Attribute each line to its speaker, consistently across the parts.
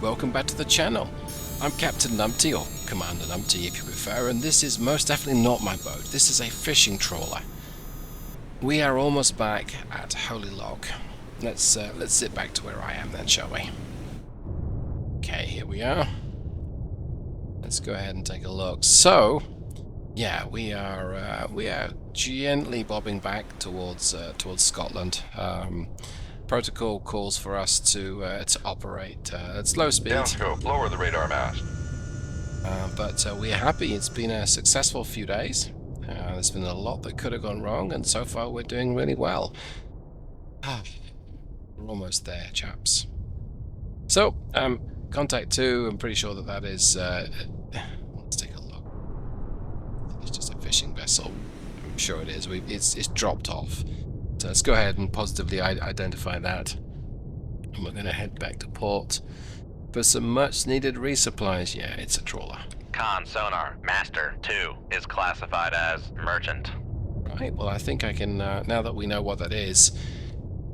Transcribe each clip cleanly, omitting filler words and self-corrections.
Speaker 1: welcome back to the channel. I'm Captain Numpty, or Commander Numpty if you prefer, and this is most definitely not my boat. This is a fishing trawler. We are almost back at Holy Loch. Let's sit back to where I am then, shall we? Okay, here we are. Let's go ahead and take a look. So, yeah, we are gently bobbing back towards Scotland. Protocol calls for us to operate at slow speed.
Speaker 2: Downscope, lower the radar mast.
Speaker 1: But we're happy. It's been a successful few days. There's been a lot that could have gone wrong, and so far we're doing really well. We're almost there, chaps. So, contact 2, I'm pretty sure that is... let's take a look. It's just a fishing vessel. I'm sure it is. It's dropped off. So let's go ahead and positively identify that. And we're going to head back to port for some much needed resupplies. Yeah, it's a trawler.
Speaker 3: Con sonar, Master 2 is classified as merchant.
Speaker 1: Right, well I think I can, now that we know what that is,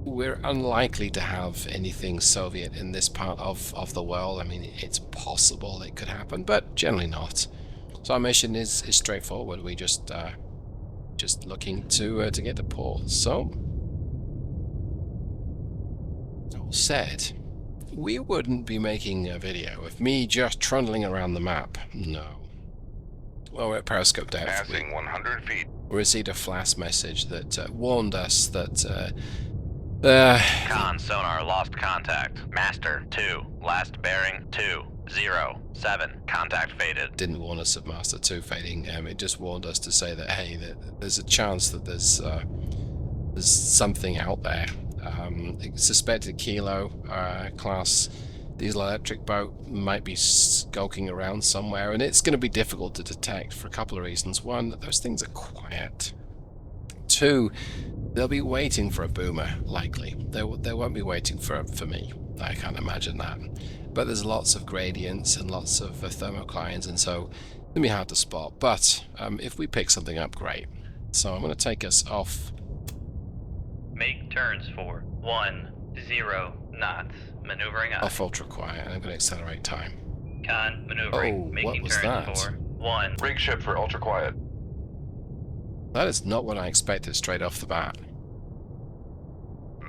Speaker 1: we're unlikely to have anything Soviet in this part of the world. I mean, it's possible it could happen, but generally not. So our mission is straightforward. We just looking to get to port. So, all said, we wouldn't be making a video of me just trundling around the map. No. Well, we're at periscope depth.
Speaker 2: Passing 100 feet.
Speaker 1: We received a flash message that warned us that
Speaker 3: Con sonar lost contact. Master 2, last bearing 207. Contact faded.
Speaker 1: Didn't warn us of Master 2 fading. It just warned us to say that, hey, there's a chance that there's something out there. Suspected Kilo class diesel electric boat might be skulking around somewhere, and it's going to be difficult to detect for a couple of reasons. One, those things are quiet. Two, they'll be waiting for a boomer, likely. They won't be waiting for me. I can't imagine that. But there's lots of gradients and lots of thermoclines, and so it's going to be hard to spot. But if we pick something up, great. So I'm going to take us off.
Speaker 4: Make turns for 10 knots. Maneuvering up.
Speaker 1: Off ultra quiet, and I'm going to accelerate time.
Speaker 4: Con maneuvering.
Speaker 1: Oh,
Speaker 4: Making
Speaker 1: what was
Speaker 4: turns
Speaker 1: that?
Speaker 4: for 1.
Speaker 2: Rig ship for ultra quiet.
Speaker 1: That is not what I expected straight off the bat.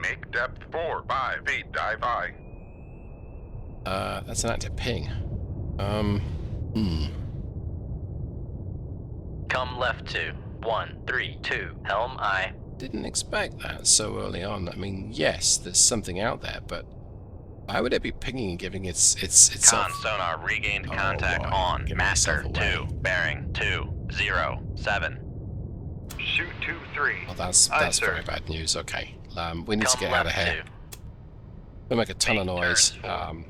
Speaker 2: Make depth 4 by feet. Dive high.
Speaker 1: That's an active ping.
Speaker 4: Come left to 132. Helm I.
Speaker 1: Didn't expect that so early on. I mean, yes, there's something out there, but why would it be pinging and giving itself?
Speaker 3: Con sonar regained contact
Speaker 1: boy.
Speaker 3: on.
Speaker 1: Give
Speaker 3: Master
Speaker 1: myself away.
Speaker 3: 2, bearing 207.
Speaker 2: Shoot 2-3.
Speaker 1: Oh, that's very bad news. Okay, we need to
Speaker 4: Come
Speaker 1: get out of
Speaker 4: left
Speaker 1: here.
Speaker 4: to.
Speaker 1: We make a ton of
Speaker 4: Make
Speaker 1: noise.
Speaker 4: turns for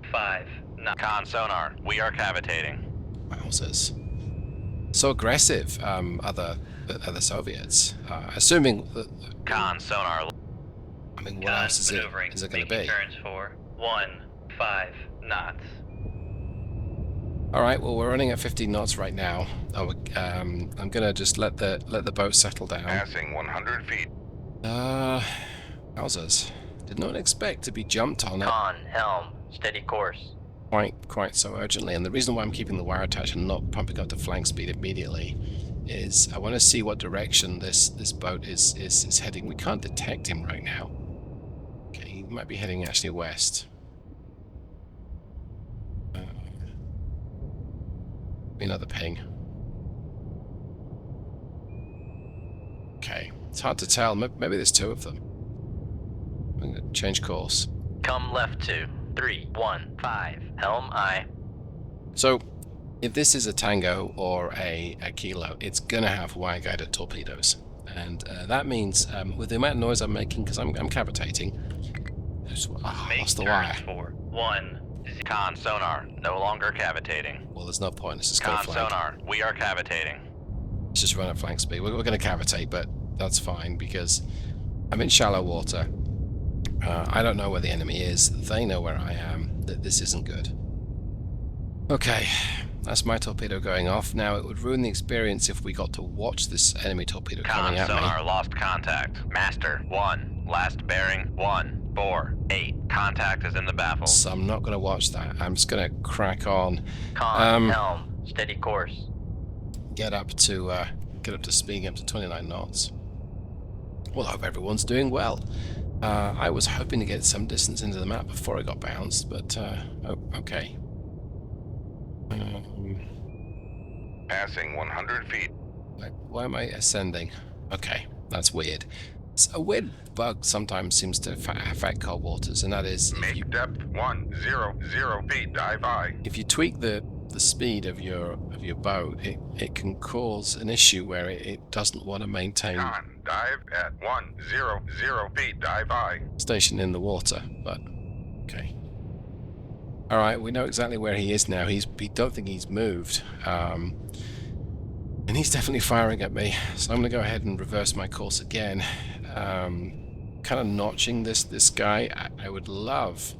Speaker 4: 15 knots.
Speaker 3: Con sonar, we are cavitating.
Speaker 1: Wowzers. So aggressive. Other Soviets. Assuming that.
Speaker 3: Con sonar.
Speaker 1: I mean, what
Speaker 4: Con
Speaker 1: else is it
Speaker 4: maneuvering.
Speaker 1: going to
Speaker 4: Making
Speaker 1: be?
Speaker 4: turns for 15 knots.
Speaker 1: All right. Well, we're running at 15 knots right now. Oh, I'm gonna just let the boat settle down.
Speaker 2: Passing 100 feet.
Speaker 1: Wowzers. Did not expect to be jumped on it
Speaker 4: Con helm. Steady course.
Speaker 1: quite so urgently. And the reason why I'm keeping the wire attached and not pumping up to flank speed immediately is I want to see what direction this boat is heading. We can't detect him right now. Okay, he might be heading actually west. Another ping. Okay, it's hard to tell. Maybe there's two of them. I'm going to change course.
Speaker 4: Come left to 315. Helm I.
Speaker 1: So, if this is a Tango or a Kilo, it's going to have wire-guided torpedoes. And that means, with the amount of noise I'm making, because I'm cavitating, I lost the wire.
Speaker 4: For 1.
Speaker 3: Con sonar, no longer cavitating.
Speaker 1: Well, there's no point. Let's just go
Speaker 3: Con
Speaker 1: flank.
Speaker 3: sonar, we are cavitating.
Speaker 1: Let's just run at flank speed. We're going to cavitate, but that's fine because I'm in shallow water. I don't know where the enemy is. They know where I am. This isn't good. Okay, that's my torpedo going off. Now, it would ruin the experience if we got to watch this enemy torpedo
Speaker 3: Con
Speaker 1: coming at me.
Speaker 3: sonar lost contact. Master 1, last bearing 1. 4, 8. Contact is in the baffles.
Speaker 1: So I'm not going to watch that. I'm just going to crack on.
Speaker 4: Con, helm, steady course.
Speaker 1: Get up to speeding up to 29 knots. Well, I hope everyone's doing well. I was hoping to get some distance into the map before I got bounced, but okay.
Speaker 2: Passing 100 feet.
Speaker 1: Why am I ascending? Okay, that's weird. It's a weird bug sometimes seems to affect cold waters, and that is
Speaker 2: Make depth 100 feet. Dive I.
Speaker 1: if you tweak the speed of your boat, it can cause an issue where it doesn't want to maintain
Speaker 2: Con, dive at 100 feet. Dive I.
Speaker 1: station in the water. But okay. All right, we know exactly where he is now. We don't think he's moved, and he's definitely firing at me. So I'm going to go ahead and reverse my course again. Kind of notching this guy. I would love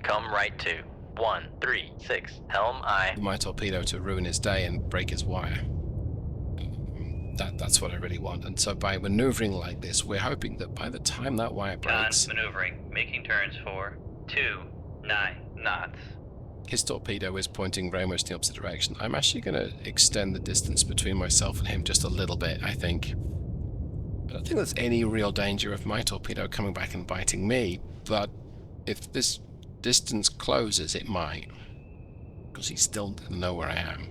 Speaker 4: Come right to 136. Helm I.
Speaker 1: my torpedo to ruin his day and break his wire. That's what I really want. And so by maneuvering like this, we're hoping that by the time that wire breaks,
Speaker 4: Maneuvering, making turns for 29 knots.
Speaker 1: his torpedo is pointing very much in the opposite direction. I'm actually going to extend the distance between myself and him just a little bit, I think. I don't think there's any real danger of my torpedo coming back and biting me, but if this distance closes, it might, because he still doesn't know where I am.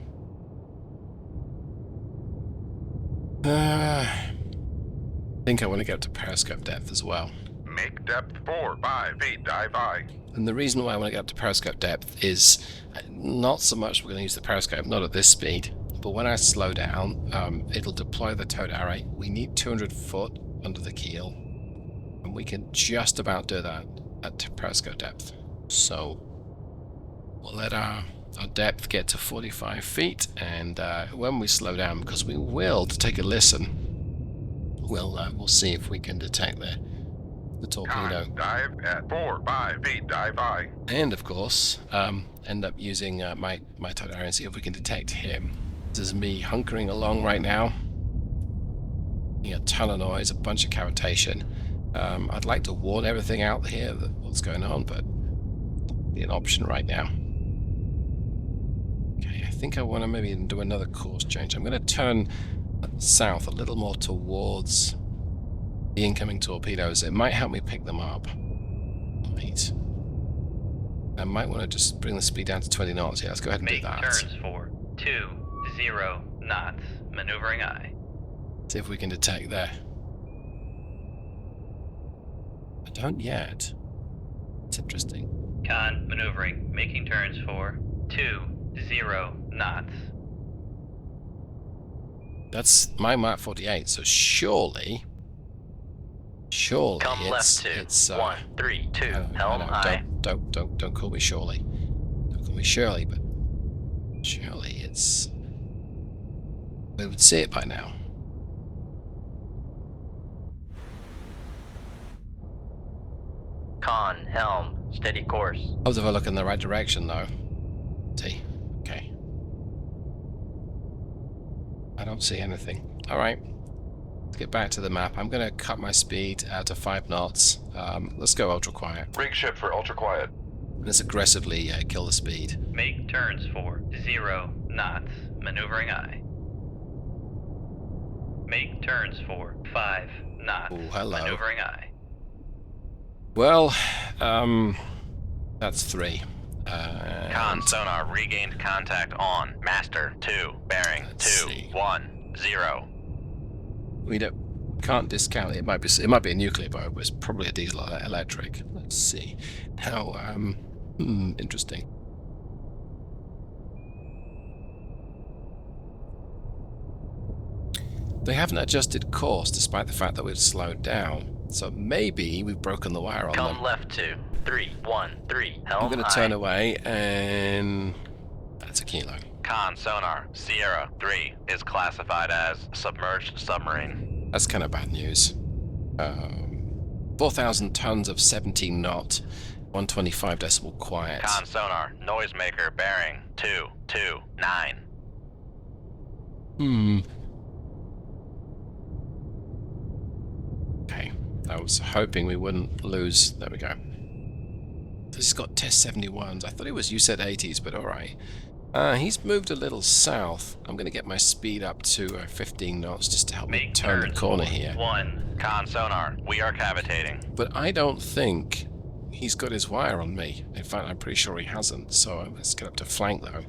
Speaker 1: I think I want to get up to periscope depth as well.
Speaker 2: Make depth 5 feet. Dive I.
Speaker 1: And the reason why I want to get up to periscope depth is not so much we're going to use the periscope, not at this speed, but when I slow down, it'll deploy the towed array. We need 200 foot under the keel, and we can just about do that at periscope depth. So we'll let our depth get to 45 feet, and when we slow down, because we will, to take a listen, we'll see if we can detect the torpedo.
Speaker 2: Con, dive at 5 feet. Dive I.
Speaker 1: And of course, end up using my towed array and see if we can detect him. This is me hunkering along right now. A ton of noise, a bunch of cavitation. I'd like to warn everything out here that what's going on, but be an option right now. Okay, I think I want to maybe do another course change. I'm going to turn south a little more towards the incoming torpedoes. It might help me pick them up. Right. I might want to just bring the speed down to 20 knots. Yeah, let's go ahead and do that.
Speaker 4: Turns for 20 knots. Maneuvering I.
Speaker 1: See if we can detect there. I don't yet. It's interesting.
Speaker 4: Con, maneuvering, making turns for 20 knots.
Speaker 1: That's my Mark 48, so surely
Speaker 4: Come left
Speaker 1: it's
Speaker 4: 132. Helm
Speaker 1: I
Speaker 4: I.
Speaker 1: Don't call me Surely. Don't call me Shirley, but surely it's, we would see it by now.
Speaker 4: Con, helm, steady course.
Speaker 1: Hopes if I look in the right direction though. See. Okay. I don't see anything. Alright. Let's get back to the map. I'm going to cut my speed to 5 knots. Let's go ultra quiet.
Speaker 2: Rig ship for ultra quiet.
Speaker 1: Let's aggressively kill the speed.
Speaker 4: Make turns for 0 knots. Maneuvering I. Make turns for 5 knots.
Speaker 1: Oh, hello.
Speaker 4: Maneuvering I.
Speaker 1: Well, that's 3.
Speaker 3: Con sonar regained contact on master 2 bearing
Speaker 1: Let's see.
Speaker 3: 210.
Speaker 1: We can't discount it. It might be a nuclear boat, but it's probably a diesel electric. Let's see. Now, interesting. They haven't adjusted course despite the fact that we've slowed down. So maybe we've broken the wire on them.
Speaker 4: Come left to 313. Helm
Speaker 1: I'm going to
Speaker 4: I.
Speaker 1: turn away, and that's a kilo.
Speaker 3: Con sonar Sierra 3 is classified as submerged submarine.
Speaker 1: That's kind of bad news. 4,000 tons of 17 knot, 125 decibel quiet.
Speaker 3: Con sonar noisemaker bearing 229.
Speaker 1: Okay. I was hoping we wouldn't lose. There we go. This has got test 71s. I thought it was, you said 80s, but alright. He's moved a little south. I'm going to get my speed up to 15 knots just to help me
Speaker 4: Make
Speaker 1: turn the
Speaker 4: turns
Speaker 1: corner
Speaker 4: for
Speaker 1: here.
Speaker 4: 1.
Speaker 3: Con sonar, we are cavitating.
Speaker 1: But I don't think he's got his wire on me. In fact, I'm pretty sure he hasn't. So let's get up to flank though.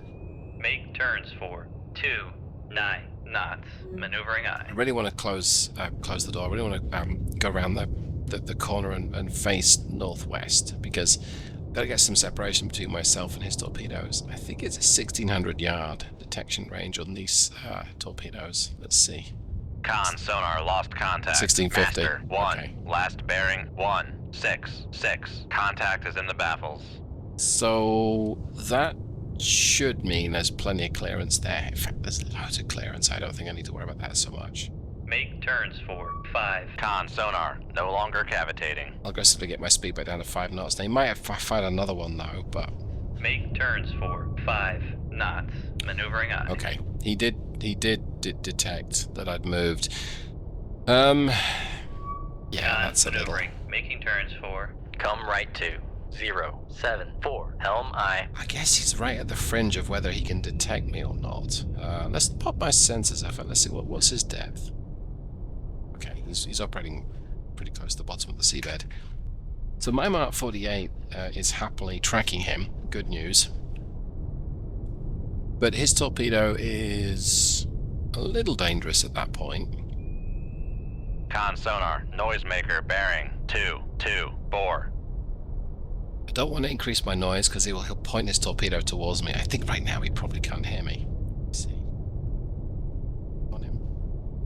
Speaker 4: Make turns for 2, 9 knots. Maneuvering
Speaker 1: I
Speaker 4: eye.
Speaker 1: really want to close the door. I really want to go around the corner and face northwest because I've got to get some separation between myself and his torpedoes. I think it's a 1600 yard detection range on these torpedoes. Let's see.
Speaker 3: Con sonar, lost contact.
Speaker 1: 1650.
Speaker 3: Master, 1.
Speaker 1: Okay.
Speaker 3: Last bearing, 166. Contact is in the baffles.
Speaker 1: So that should mean there's plenty of clearance there. In fact, there's loads of clearance. I don't think I need to worry about that so much.
Speaker 4: Make turns for 5.
Speaker 3: Con sonar, no longer cavitating.
Speaker 1: I'll aggressively get my speed back down to 5 knots. They might have fired another one though, but
Speaker 4: Make turns for 5 knots. Maneuvering eye.
Speaker 1: okay. He did detect that I'd moved. Yeah, that's a little.
Speaker 4: Maneuvering. Making turns for
Speaker 3: Come right to
Speaker 4: 074. Helm eye.
Speaker 1: I guess he's right at the fringe of whether he can detect me or not. Let's pop my sensors up and let's see what's his depth. Okay, he's operating pretty close to the bottom of the seabed. So my Mark 48 is happily tracking him. Good news. But his torpedo is a little dangerous at that point.
Speaker 3: con sonar, noisemaker, bearing 224.
Speaker 1: I don't want to increase my noise because he'll point his torpedo towards me. I think right now he probably can't hear me. Let's see. On him.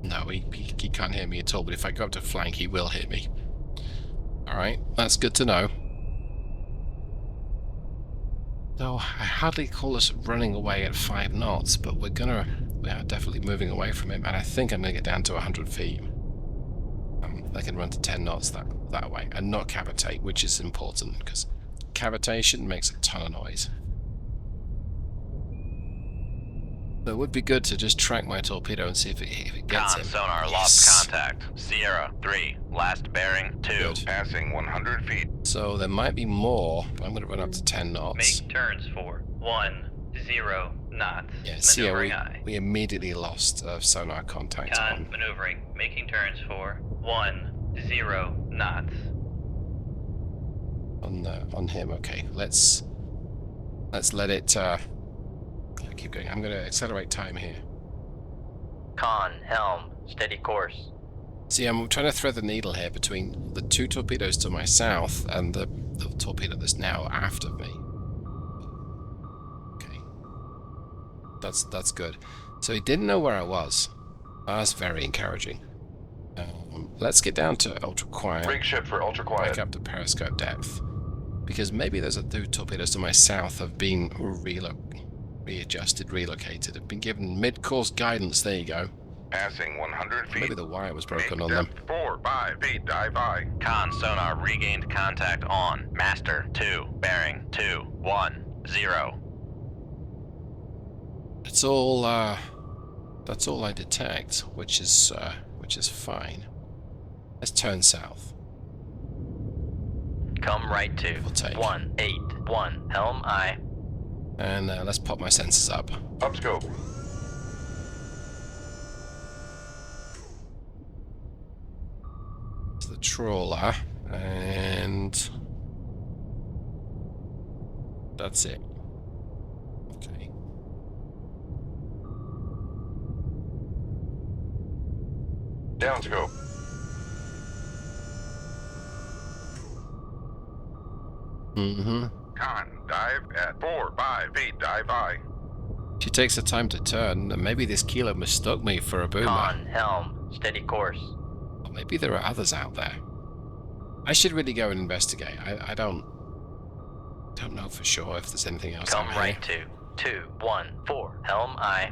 Speaker 1: No, he can't hear me at all, but if I go up to flank, he will hear me. Alright, that's good to know. Though I hardly call us running away at 5 knots, but we are definitely moving away from him, and I think I'm going to get down to 100 feet. I can run to 10 knots that way, and not cavitate, which is important, because cavitation makes a ton of noise. So it would be good to just track my torpedo and see if it gets
Speaker 3: Con
Speaker 1: him.
Speaker 3: sonar,
Speaker 1: Yes.
Speaker 3: lost contact. Sierra 3, last bearing 2.
Speaker 1: Good.
Speaker 2: Passing 100 feet.
Speaker 1: So there might be more, but I'm going to run up to 10 knots.
Speaker 4: Make turns for 10 knots.
Speaker 1: Yeah, see how
Speaker 4: Maneuvering eye.
Speaker 1: we immediately lost sonar contact
Speaker 4: Con
Speaker 1: on.
Speaker 4: maneuvering. Making turns for 10 knots.
Speaker 1: On him. Okay, let's let it keep going. I'm going to accelerate time here.
Speaker 4: Con helm. Steady course.
Speaker 1: See, I'm trying to thread the needle here between the 2 torpedoes to my south and the torpedo that's now after me. Okay, that's good. So he didn't know where I was. That's very encouraging. Let's get down to ultra quiet.
Speaker 2: Rig ship for ultra quiet.
Speaker 1: Back up to periscope depth, because maybe those 2 torpedoes to my south have been readjusted, relocated, have been given mid-course guidance. There you go.
Speaker 2: Passing 100 feet.
Speaker 1: Maybe the wire was broken
Speaker 2: Main
Speaker 1: on them.
Speaker 2: depth 4, 5 feet. Dive by.
Speaker 3: Con sonar, regained contact on. Master 2, bearing 210.
Speaker 1: That's all I detect, which is fine. Let's turn south.
Speaker 4: Come right to
Speaker 1: We'll take.
Speaker 4: 181. Helm eye.
Speaker 1: And let's pop my sensors up.
Speaker 2: Up scope.
Speaker 1: To the trawler, and that's it. Okay.
Speaker 2: Down scope.
Speaker 1: Mm-hmm.
Speaker 2: Con. Dive at 4, 5 feet. Dive by.
Speaker 1: She takes the time to turn, and maybe this kilo mistook me for a boomer.
Speaker 4: Con helm. Steady course.
Speaker 1: Or maybe there are others out there. I should really go and investigate. I don't know for sure if there's anything else
Speaker 4: Come
Speaker 1: out
Speaker 4: right
Speaker 1: here.
Speaker 4: to 214. Helm eye.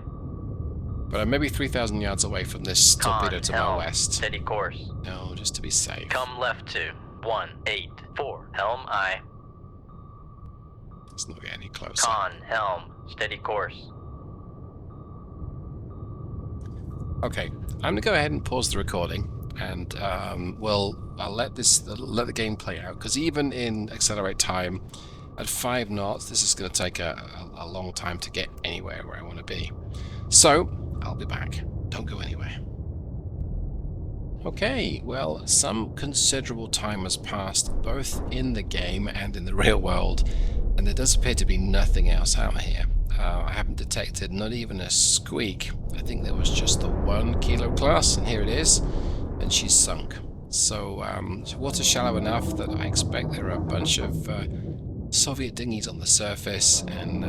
Speaker 1: But I'm maybe 3,000 yards away from this torpedo
Speaker 4: Con
Speaker 1: to my
Speaker 4: helm.
Speaker 1: west.
Speaker 4: Steady course.
Speaker 1: No, just to be safe.
Speaker 4: Come left to 184. Helm eye.
Speaker 1: Let's not get any closer.
Speaker 4: Con helm. Steady course.
Speaker 1: Okay, I'm going to go ahead and pause the recording. and I'll let the game play out, because even in accelerate time at 5 knots, this is going to take a long time to get anywhere where I want to be. So I'll be back. Don't go anywhere. Okay, well, some considerable time has passed both in the game and in the real world, and there does appear to be nothing else out here. I haven't detected not even a squeak. I think there was just the 1 kilo class, and here it is, and she's sunk. So water's shallow enough that I expect there are a bunch of Soviet dinghies on the surface, and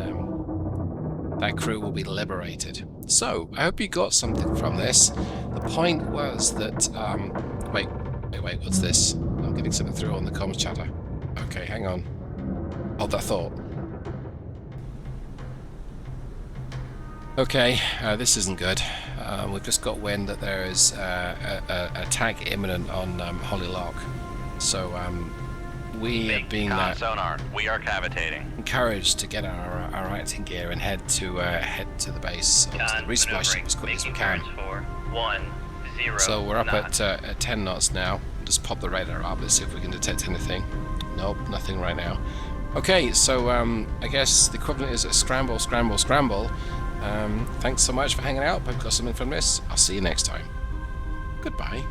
Speaker 1: that crew will be liberated. So I hope you got something from this. The point was that wait, what's this? I'm getting something through on the comms chatter. Okay, hang on. Hold that thought. Okay, this isn't good. We've just got wind that there is an attack imminent on Holy Loch. So we have been
Speaker 3: sonar. We are cavitating.
Speaker 1: encouraged to get our acting gear and head to the base onto the resupply ship as quickly as we can.
Speaker 4: For 10
Speaker 1: So we're up
Speaker 4: knots.
Speaker 1: at 10 knots now. Just pop the radar up. Let's see if we can detect anything. Nope, nothing right now. Okay, so I guess the equivalent is a scramble, scramble, scramble. Thanks so much for hanging out. Hope you got something from this. I'll see you next time. Goodbye.